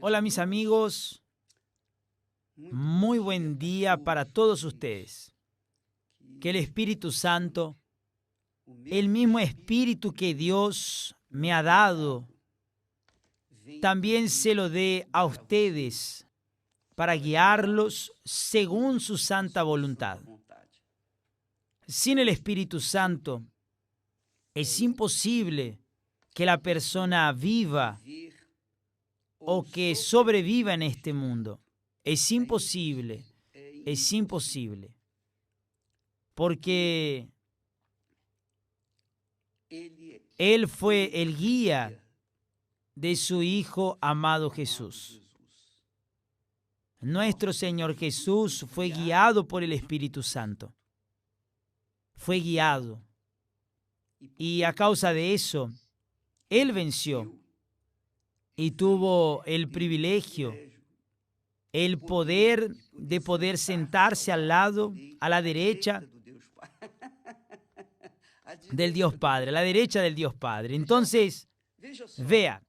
Hola mis amigos, muy buen día para todos ustedes. Que el Espíritu Santo, el mismo Espíritu que Dios me ha dado, también se lo dé a ustedes para guiarlos según su santa voluntad. Sin el Espíritu Santo es imposible que la persona viva o que sobreviva en este mundo. Es imposible, porque Él fue el guía de su Hijo amado Jesús. Nuestro Señor Jesús fue guiado por el Espíritu Santo. Fue guiado. Y a causa de eso, Él venció y tuvo el privilegio, el poder de poder sentarse al lado, a la derecha del Dios Padre, a la derecha del Dios Padre. Entonces, vea,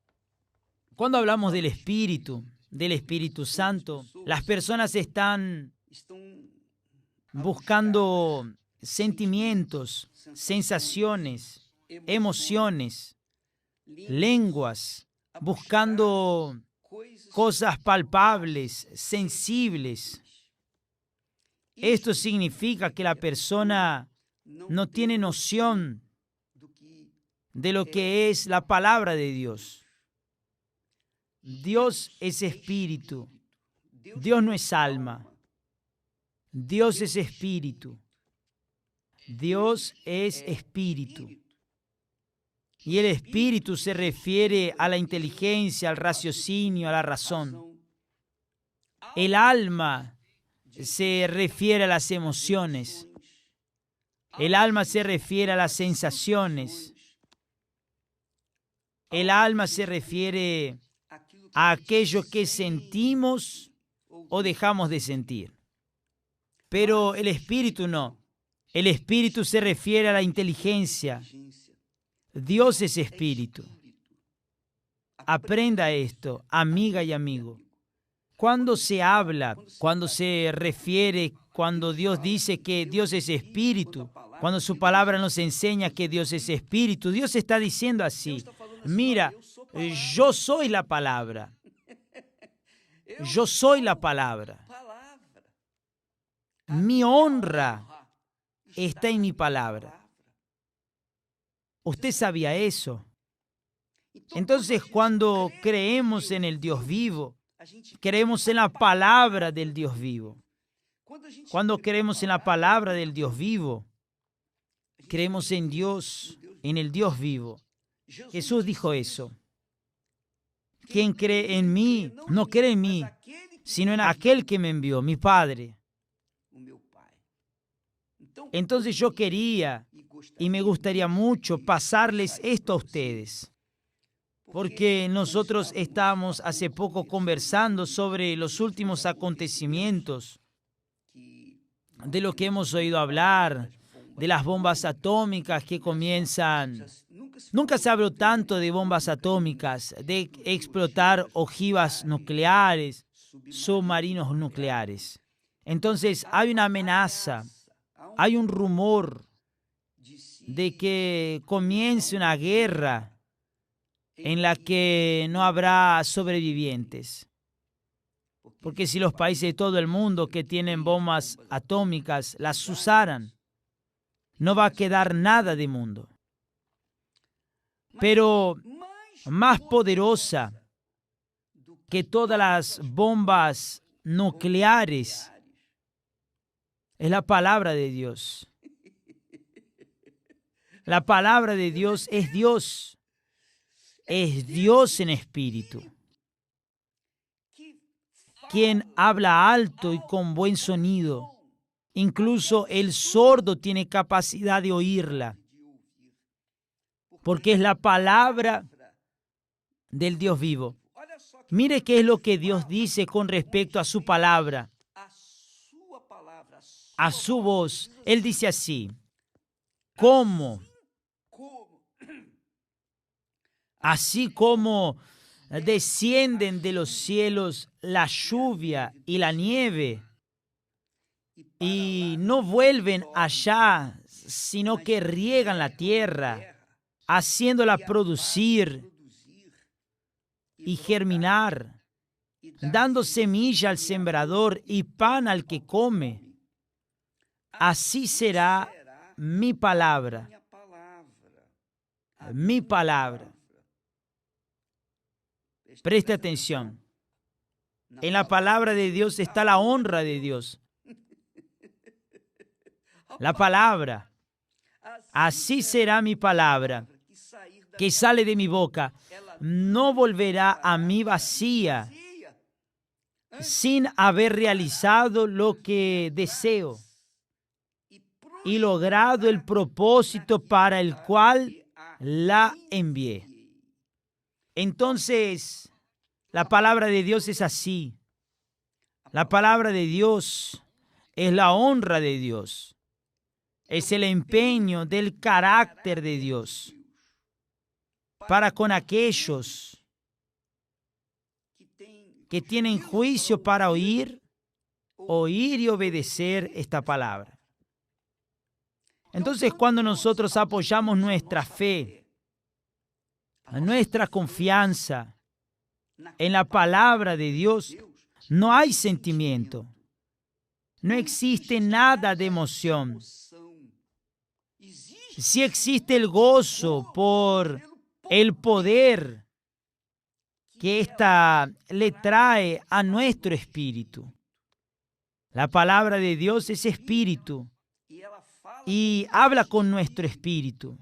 cuando hablamos del Espíritu Santo, las personas están buscando sentimientos, sensaciones, emociones, lenguas, buscando cosas palpables, sensibles. Esto significa que la persona no tiene noción de lo que es la palabra de Dios. Dios es espíritu. Dios no es alma. Dios es espíritu. Dios es espíritu. Y el espíritu se refiere a la inteligencia, al raciocinio, a la razón. El alma se refiere a las emociones. El alma se refiere a las sensaciones. El alma se refiere a aquello que sentimos o dejamos de sentir. Pero el espíritu no. El espíritu se refiere a la inteligencia. Dios es espíritu. Aprenda esto, amiga y amigo. Cuando se habla, cuando se refiere, cuando Dios dice que Dios es espíritu, cuando su palabra nos enseña que Dios es espíritu, Dios está diciendo así: mira, yo soy la palabra. Yo soy la palabra. Mi honra está en mi palabra. ¿Usted sabía eso? Entonces, cuando creemos en el Dios vivo, creemos en la palabra del Dios vivo. Cuando creemos en la palabra del Dios vivo, creemos en Dios, en el Dios vivo. Jesús dijo eso. Quien cree en mí, no cree en mí, sino en aquel que me envió, mi Padre. Entonces yo quería y me gustaría mucho pasarles esto a ustedes, porque nosotros estábamos hace poco conversando sobre los últimos acontecimientos, de lo que hemos oído hablar, de las bombas atómicas que comienzan. Nunca se habló tanto de bombas atómicas, de explotar ojivas nucleares, submarinos nucleares. Entonces hay una amenaza, hay un rumor de que comience una guerra en la que no habrá sobrevivientes. Porque si los países de todo el mundo que tienen bombas atómicas las usaran, no va a quedar nada de mundo. Pero más poderosa que todas las bombas nucleares es la palabra de Dios. La palabra de Dios es Dios. Es Dios en espíritu, quien habla alto y con buen sonido. Incluso el sordo tiene capacidad de oírla, porque es la palabra del Dios vivo. Mire qué es lo que Dios dice con respecto a su palabra, a su voz. Él dice así: ¿cómo? Así como descienden de los cielos la lluvia y la nieve y no vuelven allá, sino que riegan la tierra, haciéndola producir y germinar, dando semilla al sembrador y pan al que come. Así será mi palabra. Mi palabra. Preste atención. En la palabra de Dios está la honra de Dios. La palabra. Así será mi palabra que sale de mi boca. No volverá a mí vacía, sin haber realizado lo que deseo y logrado el propósito para el cual la envié. Entonces, la palabra de Dios es así. La palabra de Dios es la honra de Dios. Es el empeño del carácter de Dios para con aquellos que tienen juicio para oír y obedecer esta palabra. Entonces, cuando nosotros apoyamos nuestra fe, nuestra confianza en la palabra de Dios, no hay sentimiento, no existe nada de emoción. Sí existe el gozo por el poder que ésta le trae a nuestro espíritu. La palabra de Dios es espíritu y habla con nuestro espíritu.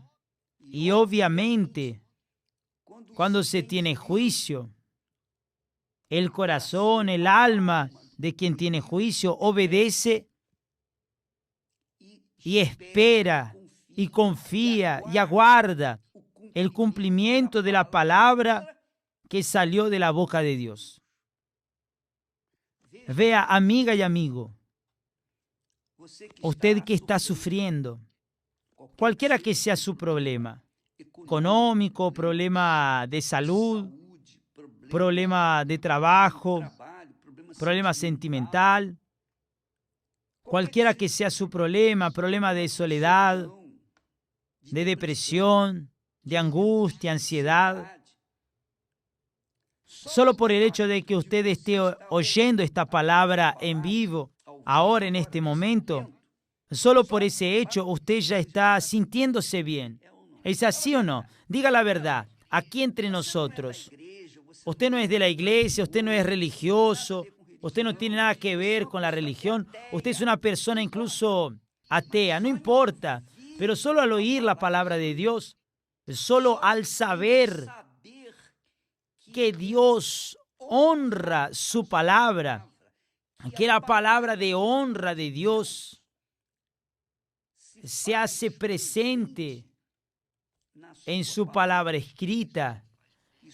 Y obviamente, cuando se tiene juicio, el corazón, el alma de quien tiene juicio obedece y espera y confía y aguarda el cumplimiento de la palabra que salió de la boca de Dios. Vea, amiga y amigo, usted que está sufriendo, cualquiera que sea su problema, económico, problema de salud, problema de trabajo, problema sentimental, cualquiera que sea su problema, problema de soledad, de depresión, de angustia, ansiedad, solo por el hecho de que usted esté oyendo esta palabra en vivo, ahora en este momento, solo por ese hecho usted ya está sintiéndose bien. ¿Es así o no? Diga la verdad, aquí entre nosotros. Usted no es de la iglesia, usted no es religioso, usted no tiene nada que ver con la religión, usted es una persona incluso atea, no importa, pero solo al oír la palabra de Dios, solo al saber que Dios honra su palabra, que la palabra de honra de Dios se hace presente en su palabra escrita,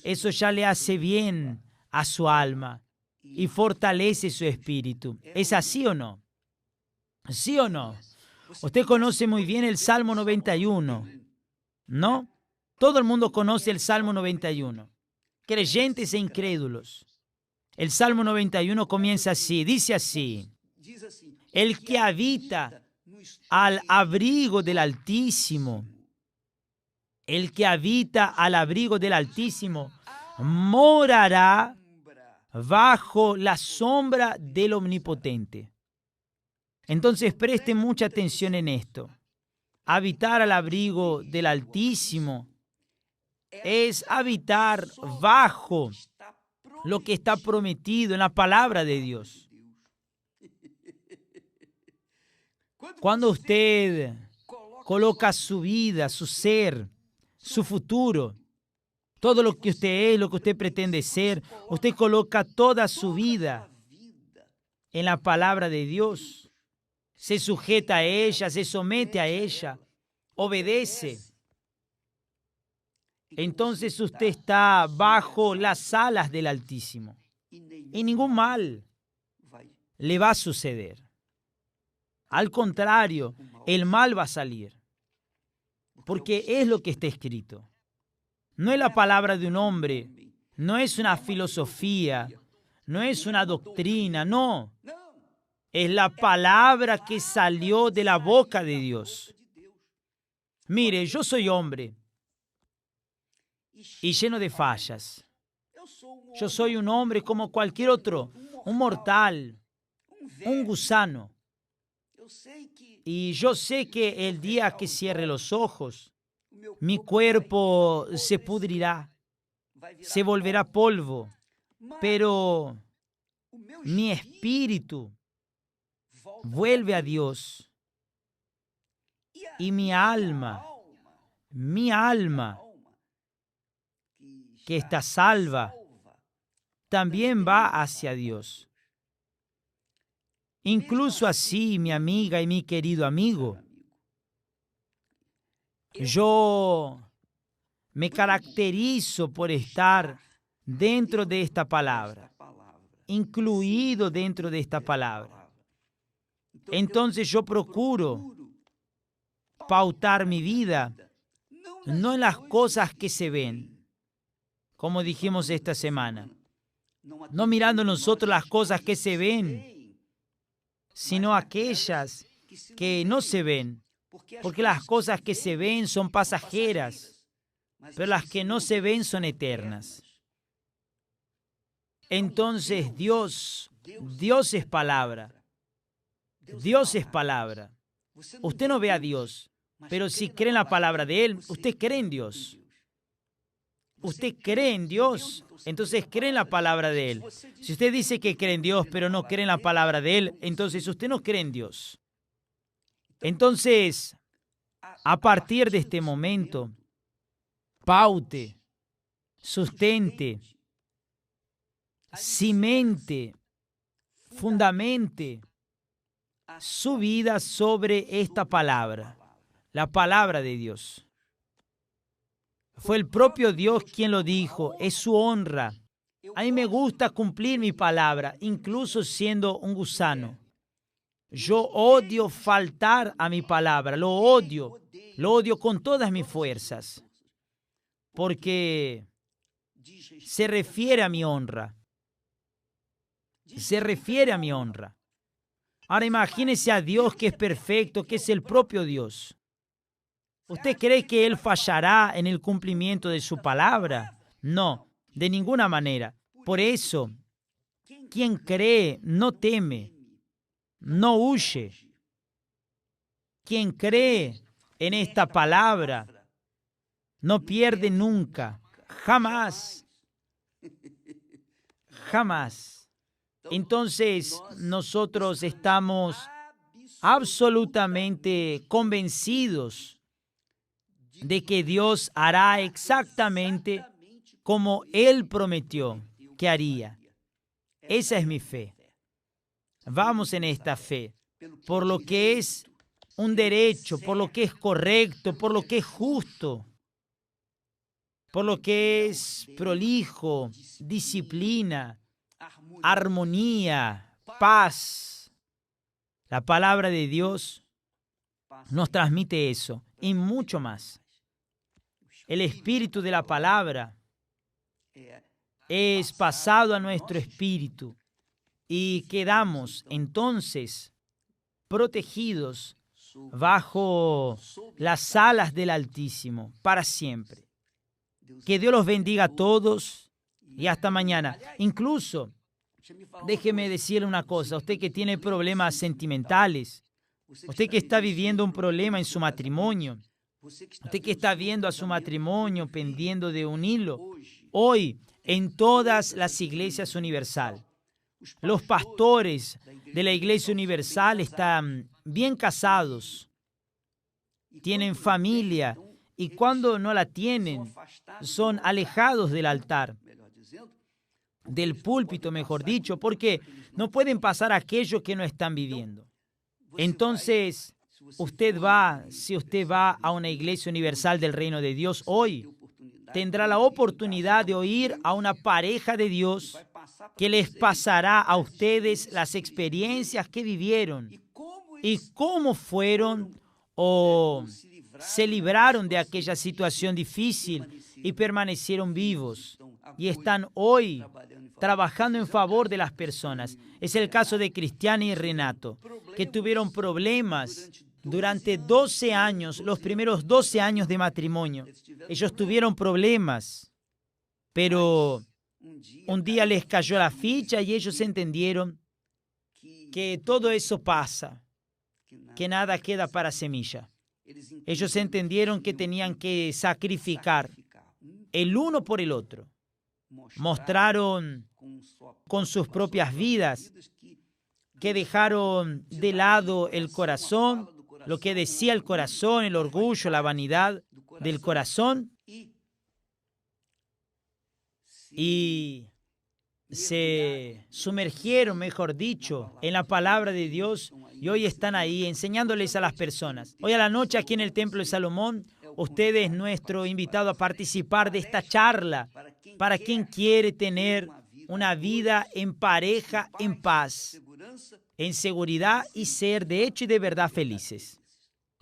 eso ya le hace bien a su alma y fortalece su espíritu. ¿Es así o no? ¿Sí o no? Usted conoce muy bien el Salmo 91, ¿no? Todo el mundo conoce el Salmo 91, creyentes e incrédulos. El Salmo 91 comienza así, dice así: el que habita al abrigo del Altísimo, el que habita al abrigo del Altísimo, morará bajo la sombra del Omnipotente. Entonces preste mucha atención en esto. Habitar al abrigo del Altísimo es habitar bajo lo que está prometido en la palabra de Dios. Cuando usted coloca su vida, su ser, su futuro, todo lo que usted es, lo que usted pretende ser, usted coloca toda su vida en la palabra de Dios, se sujeta a ella, se somete a ella, obedece. Entonces usted está bajo las alas del Altísimo y ningún mal le va a suceder. Al contrario, el mal va a salir, porque es lo que está escrito. No es la palabra de un hombre No es una filosofía, no es una doctrina, no. Es la palabra que salió de la boca de Dios. Mire, yo soy hombre y lleno de fallas. Yo soy un hombre como cualquier otro, un mortal, un gusano. Y yo sé que el día que cierre los ojos, mi cuerpo se pudrirá, se volverá polvo, pero mi espíritu vuelve a Dios. Y mi alma, que está salva, también va hacia Dios. Incluso así, mi amiga y mi querido amigo, yo me caracterizo por estar dentro de esta palabra, incluido dentro de esta palabra. Entonces yo procuro pautar mi vida, no en las cosas que se ven, como dijimos esta semana, no mirando nosotros las cosas que se ven, sino aquellas que no se ven, porque las cosas que se ven son pasajeras, pero las que no se ven son eternas. Entonces Dios es palabra. Dios es palabra. Usted no ve a Dios, pero si cree en la palabra de Él, usted cree en Dios. Usted cree en Dios, entonces cree en la palabra de Él. Si usted dice que cree en Dios, pero no cree en la palabra de Él, entonces usted no cree en Dios. Entonces, a partir de este momento, paute, sustente, cimente, fundamente su vida sobre esta palabra, la palabra de Dios. Fue el propio Dios quien lo dijo, es su honra. A mí me gusta cumplir mi palabra, incluso siendo un gusano. Yo odio faltar a mi palabra, lo odio con todas mis fuerzas, porque se refiere a mi honra. Se refiere a mi honra. Ahora imagínese a Dios que es perfecto, que es el propio Dios. ¿Usted cree que Él fallará en el cumplimiento de su palabra? No, de ninguna manera. Por eso, quien cree no teme, no huye. Quien cree en esta palabra no pierde nunca, jamás, jamás. Entonces, nosotros estamos absolutamente convencidos de que Dios hará exactamente como Él prometió que haría. Esa es mi fe. Vamos en esta fe, por lo que es un derecho, por lo que es correcto, por lo que es justo, por lo que es prolijo, disciplina, armonía, paz. La palabra de Dios nos transmite eso y mucho más. El espíritu de la palabra es pasado a nuestro espíritu y quedamos entonces protegidos bajo las alas del Altísimo para siempre. Que Dios los bendiga a todos y hasta mañana. Incluso, déjeme decirle una cosa, usted que tiene problemas sentimentales, usted que está viviendo un problema en su matrimonio, usted que está viendo a su matrimonio pendiendo de un hilo, hoy en todas las iglesias universal, los pastores de la Iglesia Universal están bien casados, tienen familia y cuando no la tienen, son alejados del altar, del púlpito, mejor dicho, porque no pueden pasar aquello que no están viviendo. Entonces, si usted va a una iglesia universal del reino de Dios hoy, tendrá la oportunidad de oír a una pareja de Dios que les pasará a ustedes las experiencias que vivieron y cómo fueron o se libraron de aquella situación difícil y permanecieron vivos. y están hoy trabajando en favor de las personas. Es el caso de Cristiana y Renato, que tuvieron problemas durante 12 años, los primeros 12 años de matrimonio. Ellos tuvieron problemas, pero un día les cayó la ficha y ellos entendieron que todo eso pasa, que nada queda para semilla. Ellos entendieron que tenían que sacrificar el uno por el otro. Mostraron con sus propias vidas que dejaron de lado el corazón, lo que decía el corazón, el orgullo, la vanidad del corazón, y se sumergieron, mejor dicho, en la palabra de Dios, y hoy están ahí enseñándoles a las personas. Hoy a la noche aquí en el Templo de Salomón, usted es nuestro invitado a participar de esta charla para quien quiere tener una vida en pareja, en paz, en seguridad y ser de hecho y de verdad felices.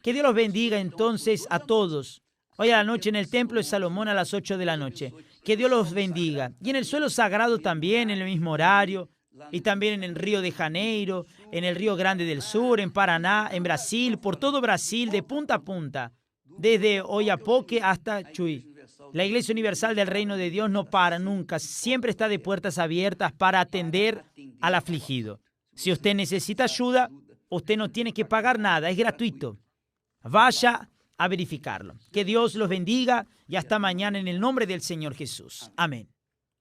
Que Dios los bendiga entonces a todos. Hoy a la noche en el Templo de Salomón a las 8 de la noche. Que Dios los bendiga. Y en el suelo sagrado también, en el mismo horario, y también en el Río de Janeiro, en el Río Grande del Sur, en Paraná, en Brasil, por todo Brasil, de punta a punta, desde Oiapoque hasta Chuy. La Iglesia Universal del Reino de Dios no para nunca, siempre está de puertas abiertas para atender al afligido. Si usted necesita ayuda, usted no tiene que pagar nada, es gratuito. Vaya a verificarlo. Que Dios los bendiga y hasta mañana en el nombre del Señor Jesús. Amén.